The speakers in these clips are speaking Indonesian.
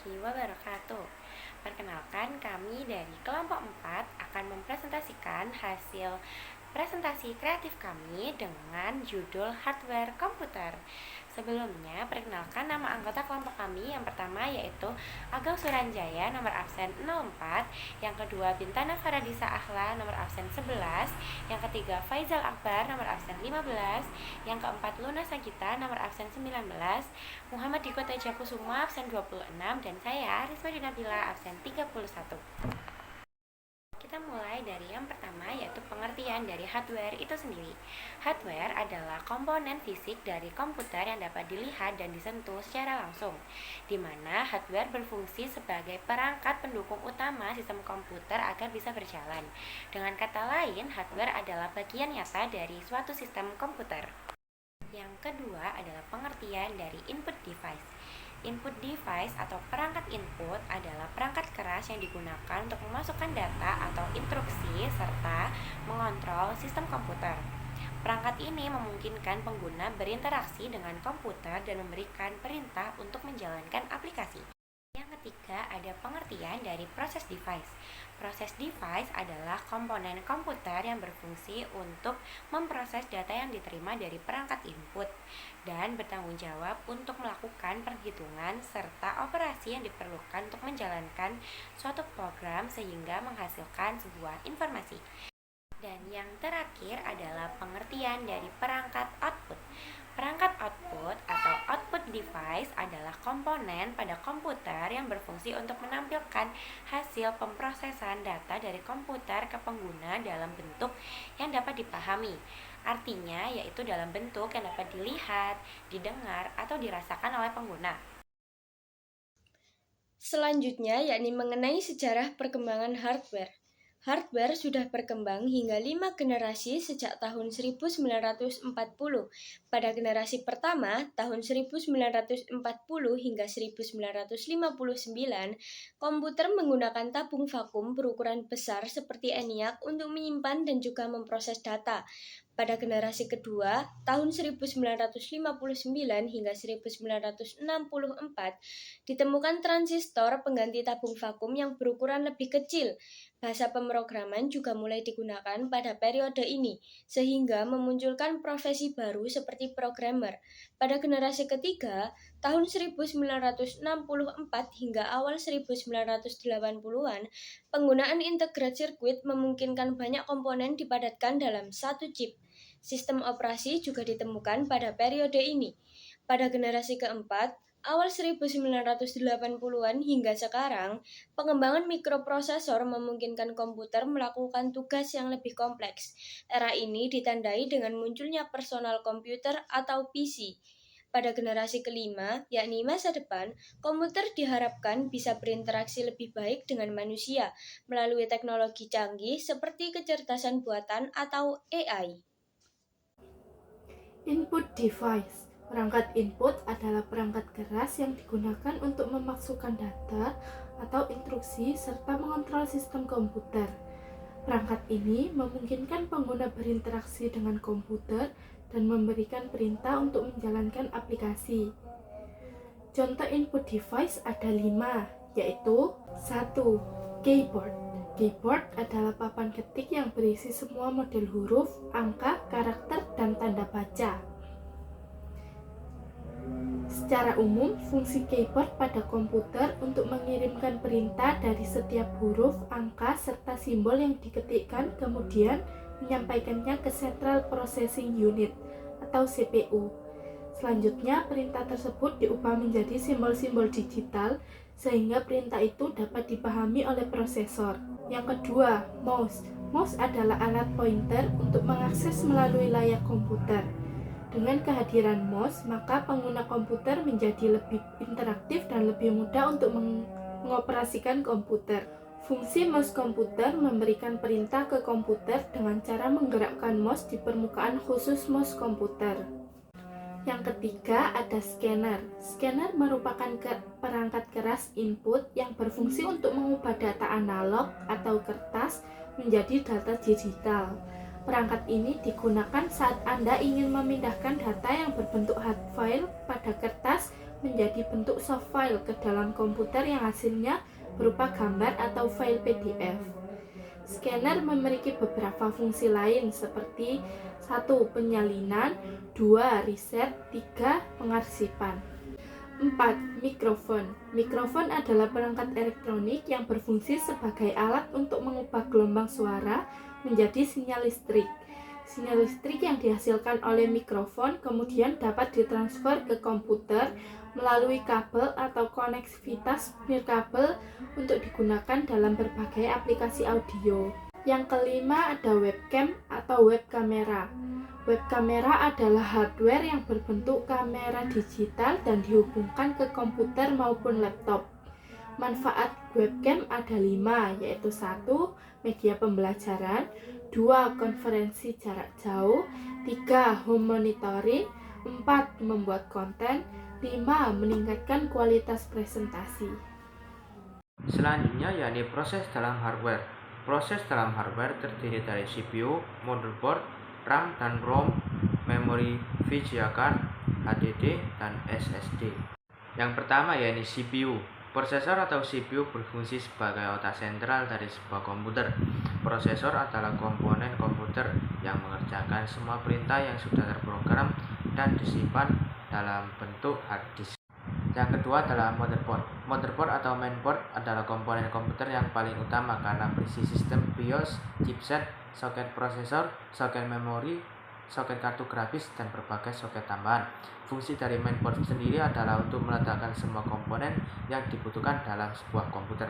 warahmatullahi wabarakatuh. Perkenalkan, kami dari kelompok 4 akan mempresentasikan hasil presentasi kreatif kami dengan judul hardware komputer. Sebelumnya, perkenalkan nama anggota kelompok kami. Yang pertama yaitu Ageng Suranjaya, nomor absen 04. Yang kedua Bintana Faradisa Ahla, nomor absen 11. Yang ketiga Faizal Akbar, nomor absen 15. Yang keempat Luna Sagita, nomor absen 19. Muhammad Diko Tejakusuma, absen 26. Dan saya Risma Dinabila, absen 31. Kita mulai dari yang pertama, yaitu pengertian dari hardware itu sendiri. Hardware adalah komponen fisik dari komputer yang dapat dilihat dan disentuh secara langsung, di mana hardware berfungsi sebagai perangkat pendukung utama sistem komputer agar bisa berjalan. Dengan kata lain, hardware adalah bagian nyata dari suatu sistem komputer. Yang kedua adalah pengertian dari input device. Input device atau perangkat input adalah perangkat keras yang digunakan untuk memasukkan data atau instruksi serta mengontrol sistem komputer. Perangkat ini memungkinkan pengguna berinteraksi dengan komputer dan memberikan perintah untuk menjalankan aplikasi. Yang ketiga ada pengertian dari proses device. Proses device adalah komponen komputer yang berfungsi untuk memproses data yang diterima dari perangkat input dan bertanggung jawab untuk melakukan perhitungan serta operasi yang diperlukan untuk menjalankan suatu program sehingga menghasilkan sebuah informasi. Dan yang terakhir adalah pengertian dari perangkat output. Perangkat output atau output device adalah komponen pada komputer yang berfungsi untuk menampilkan hasil pemrosesan data dari komputer ke pengguna dalam bentuk yang dapat dipahami. Artinya yaitu dalam bentuk yang dapat dilihat, didengar, atau dirasakan oleh pengguna. Selanjutnya yakni mengenai sejarah perkembangan hardware. Hardware sudah berkembang hingga 5 generasi sejak tahun 1940. Pada generasi pertama, tahun 1940 hingga 1959, komputer menggunakan tabung vakum berukuran besar seperti ENIAC untuk menyimpan dan juga memproses data. Pada generasi kedua, tahun 1959 hingga 1964, ditemukan transistor pengganti tabung vakum yang berukuran lebih kecil. Bahasa pemrograman juga mulai digunakan pada periode ini, sehingga memunculkan profesi baru seperti programmer. Pada generasi ketiga, tahun 1964 hingga awal 1980-an, penggunaan integrated circuit memungkinkan banyak komponen dipadatkan dalam satu chip. Sistem operasi juga ditemukan pada periode ini. Pada generasi keempat, awal 1980-an hingga sekarang, pengembangan mikroprosesor memungkinkan komputer melakukan tugas yang lebih kompleks. Era ini ditandai dengan munculnya personal computer atau PC. Pada generasi kelima, yakni masa depan, komputer diharapkan bisa berinteraksi lebih baik dengan manusia melalui teknologi canggih seperti kecerdasan buatan atau AI. Input device. Perangkat input adalah perangkat keras yang digunakan untuk memasukkan data atau instruksi serta mengontrol sistem komputer. Perangkat ini memungkinkan pengguna berinteraksi dengan komputer dan memberikan perintah untuk menjalankan aplikasi. Contoh input device ada 5, yaitu 1. Keyboard. Keyboard adalah papan ketik yang berisi semua model huruf, angka, karakter, dan tanda baca. Secara umum, fungsi keyboard pada komputer untuk mengirimkan perintah dari setiap huruf, angka, serta simbol yang diketikkan, kemudian menyampaikannya ke Central Processing Unit atau CPU. Selanjutnya, perintah tersebut diubah menjadi simbol-simbol digital sehingga perintah itu dapat dipahami oleh prosesor. Yang kedua, mouse. Mouse adalah alat pointer untuk mengakses melalui layar komputer. Dengan kehadiran mouse, maka pengguna komputer menjadi lebih interaktif dan lebih mudah untuk mengoperasikan komputer. Fungsi mouse komputer memberikan perintah ke komputer dengan cara menggerakkan mouse di permukaan khusus mouse komputer. Yang ketiga ada scanner. Scanner merupakan perangkat keras input yang berfungsi untuk mengubah data analog atau kertas menjadi data digital. Perangkat ini digunakan saat Anda ingin memindahkan data yang berbentuk hard file pada kertas menjadi bentuk soft file ke dalam komputer yang hasilnya berupa gambar atau file PDF. Scanner memiliki beberapa fungsi lain seperti 1. Penyalinan, 2. Riset, 3. Pengarsipan. 4. Mikrofon. Mikrofon adalah perangkat elektronik yang berfungsi sebagai alat untuk mengubah gelombang suara menjadi sinyal listrik. Sinyal listrik yang dihasilkan oleh mikrofon kemudian dapat ditransfer ke komputer melalui kabel atau koneksivitas nirkabel untuk digunakan dalam berbagai aplikasi audio. Yang kelima ada webcam atau web kamera. Web kamera adalah hardware yang berbentuk kamera digital dan dihubungkan ke komputer maupun laptop. Manfaat webcam ada 5, yaitu 1. Media pembelajaran, 2. Konferensi jarak jauh, 3. Home monitoring, 4. Membuat konten, 5. Meningkatkan kualitas presentasi. Selanjutnya yakni proses dalam hardware. Proses dalam hardware terdiri dari CPU, motherboard, RAM dan ROM, memori video card, HDD, dan SSD. Yang pertama yakni CPU. Prosesor atau CPU berfungsi sebagai otak sentral dari sebuah komputer. Prosesor adalah komponen komputer yang mengerjakan semua perintah yang sudah terprogram dan disimpan dalam bentuk hard disk. Yang kedua adalah motherboard. Motherboard atau mainboard adalah komponen komputer yang paling utama karena berisi sistem BIOS, chipset, soket prosesor, soket memori, soket kartu grafis, dan berbagai soket tambahan. Fungsi dari mainboard sendiri adalah untuk meletakkan semua komponen yang dibutuhkan dalam sebuah komputer.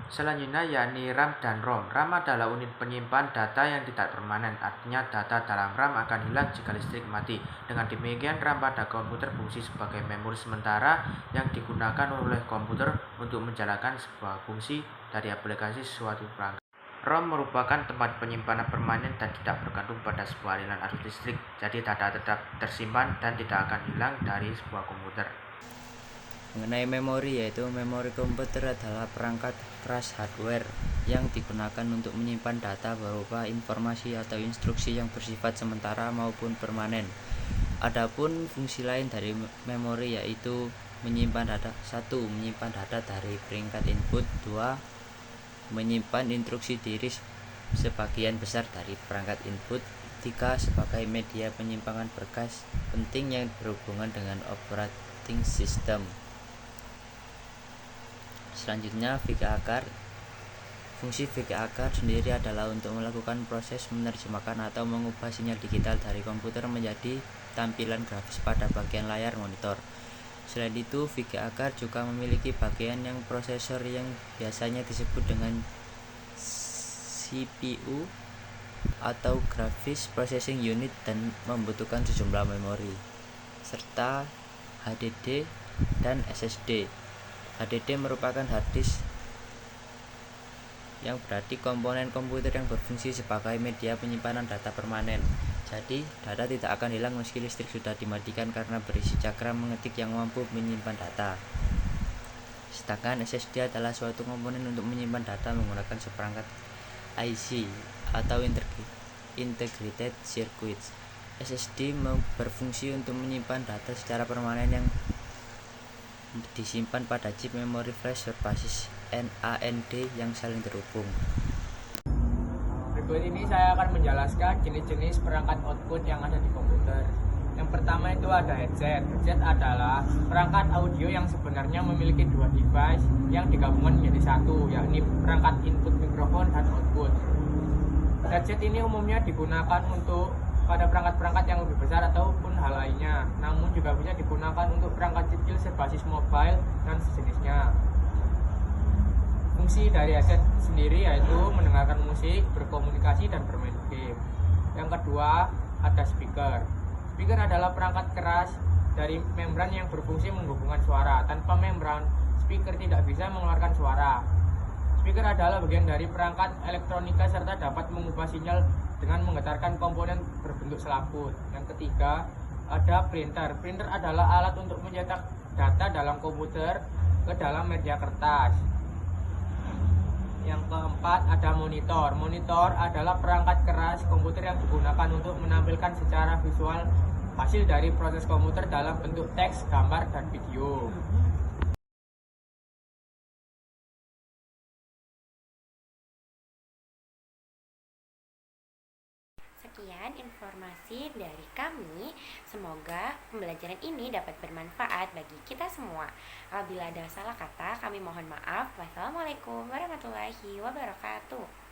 Selanjutnya yakni RAM dan ROM. RAM adalah unit penyimpan data yang tidak permanen, artinya data dalam RAM akan hilang jika listrik mati. Dengan demikian, RAM pada komputer berfungsi sebagai memori sementara yang digunakan oleh komputer untuk menjalankan sebuah fungsi dari aplikasi suatu perangkat. ROM merupakan tempat penyimpanan permanen dan tidak bergantung pada sebuah aliran arus listrik, jadi data tetap tersimpan dan tidak akan hilang dari sebuah komputer. Mengenai memori, yaitu memori komputer adalah perangkat keras hardware yang digunakan untuk menyimpan data berupa informasi atau instruksi yang bersifat sementara maupun permanen. Adapun fungsi lain dari memori yaitu menyimpan data. 1. Menyimpan data dari peringkat input. 2. Menyimpan instruksi diri sebagian besar dari perangkat input. 3. Sebagai media penyimpanan berkas penting yang berhubungan dengan operating system. Selanjutnya, VGA card. Fungsi VGA card sendiri adalah untuk melakukan proses menerjemahkan atau mengubah sinyal digital dari komputer menjadi tampilan grafis pada bagian layar monitor. Selain itu, VGA card juga memiliki bagian yang prosesor yang biasanya disebut dengan CPU atau Graphics Processing Unit dan membutuhkan sejumlah memori, serta HDD dan SSD. HDD merupakan hard disk yang berarti komponen komputer yang berfungsi sebagai media penyimpanan data permanen. Jadi, data tidak akan hilang meski listrik sudah dimatikan karena berisi cakram mengetik yang mampu menyimpan data. Sedangkan SSD adalah suatu komponen untuk menyimpan data menggunakan seperangkat IC atau Integrated Circuits. SSD berfungsi untuk menyimpan data secara permanen yang disimpan pada chip memori flash berbasis NAND yang saling terhubung. Berikut ini saya akan menjelaskan jenis-jenis perangkat output yang ada di komputer. Yang pertama itu ada headset. Headset adalah perangkat audio yang sebenarnya memiliki dua device yang digabungkan menjadi satu, yakni perangkat input mikrofon dan output. Headset ini umumnya digunakan untuk pada perangkat-perangkat yang lebih besar ataupun hal lainnya, namun juga bisa digunakan untuk perangkat kecil berbasis mobile dan sejenisnya. Fungsi dari headset sendiri yaitu mendengarkan musik, berkomunikasi, dan bermain game. Yang kedua, ada speaker. Speaker adalah perangkat keras dari membran yang berfungsi menghubungkan suara. Tanpa membran, speaker tidak bisa mengeluarkan suara. Speaker adalah bagian dari perangkat elektronika serta dapat mengubah sinyal dengan menggetarkan komponen berbentuk selaput. Yang ketiga, ada printer. Printer adalah alat untuk mencetak data dalam komputer ke dalam media kertas. Yang keempat ada monitor. Monitor adalah perangkat keras komputer yang digunakan untuk menampilkan secara visual hasil dari proses komputer dalam bentuk teks, gambar, dan video. Sekian informasi dari kami. Semoga pembelajaran ini dapat bermanfaat bagi kita semua. Apabila ada salah kata, kami mohon maaf. Wassalamualaikum warahmatullahi wabarakatuh.